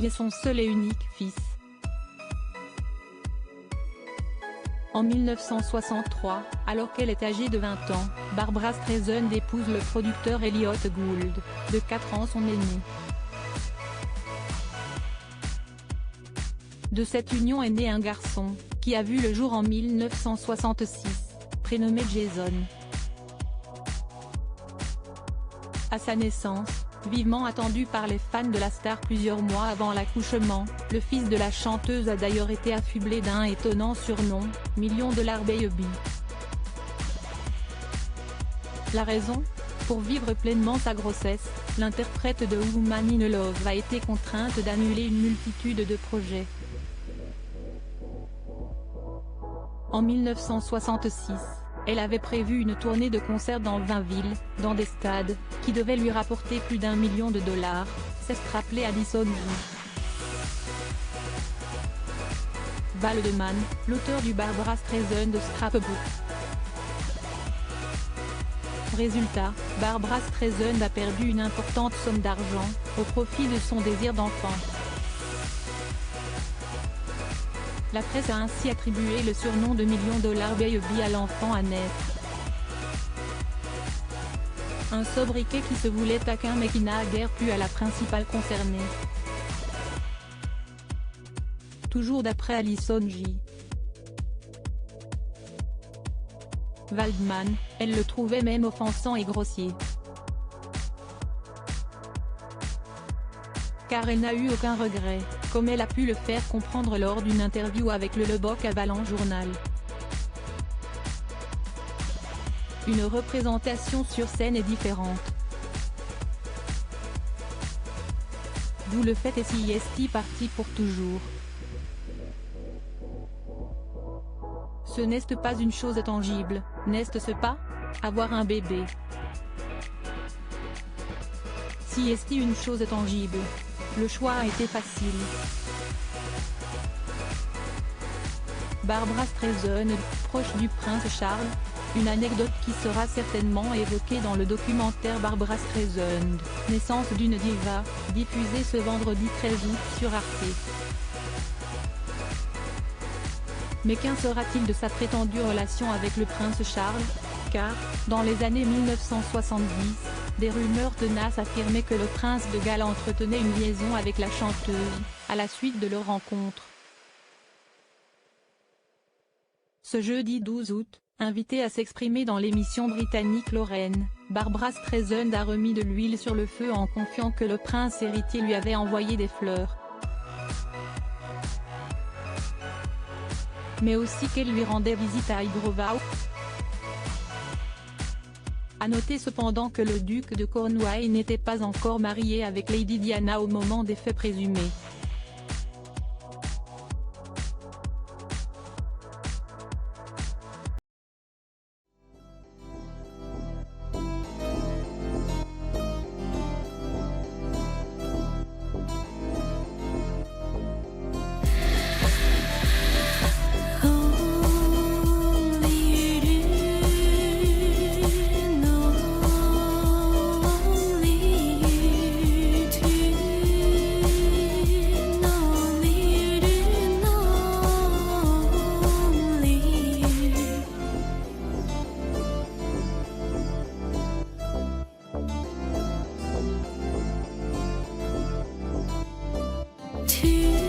Il est son seul et unique fils. En 1963, alors qu'elle est âgée de 20 ans, Barbra Streisand épouse le producteur Elliott Gould, de 4 ans son aîné. De cette union est né un garçon, qui a vu le jour en 1966, prénommé Jason. À sa naissance, vivement attendu par les fans de la star plusieurs mois avant l'accouchement, le fils de la chanteuse a d'ailleurs été affublé d'un étonnant surnom, $1 000 000 Baby. La raison ? Pour vivre pleinement sa grossesse, l'interprète de Woman in Love a été contrainte d'annuler une multitude de projets. En 1966, elle avait prévu une tournée de concerts dans 20 villes, dans des stades, qui devaient lui rapporter plus d'$1 million, s'est rappelé Alison Lee. Waldman, l'auteur du Barbra Streisand Scrapbook. Résultat, Barbra Streisand a perdu une importante somme d'argent, au profit de son désir d'enfant. La presse a ainsi attribué le surnom de $1 000 000 Baby à l'enfant à naître. Un sobriquet qui se voulait taquin mais qui n'a guère plu à la principale concernée. Toujours d'après Alison J. Waldman, elle le trouvait même offensant et grossier. Car elle n'a eu aucun regret, comme elle a pu le faire comprendre lors d'une interview avec le Lubbock Avalanche Journal. Une représentation sur scène est différente. D'où le fait est parti pour toujours. Ce n'est pas une chose tangible, n'est-ce pas ? Avoir un bébé. Si est une chose tangible. Le choix a été facile. Barbra Streisand, proche du prince Charles, une anecdote qui sera certainement évoquée dans le documentaire Barbra Streisand, naissance d'une diva, diffusé ce vendredi 13 août sur Arte. Mais qu'en sera-t-il de sa prétendue relation avec le prince Charles ? Car, dans les années 1970, des rumeurs tenaces affirmaient que le prince de Galles entretenait une liaison avec la chanteuse, à la suite de leur rencontre. Ce jeudi 12 août, invitée à s'exprimer dans l'émission britannique Lorraine, Barbra Streisand a remis de l'huile sur le feu en confiant que le prince héritier lui avait envoyé des fleurs. Mais aussi qu'elle lui rendait visite à Hyderabad. À noter cependant que le duc de Cornouailles n'était pas encore marié avec Lady Diana au moment des faits présumés. To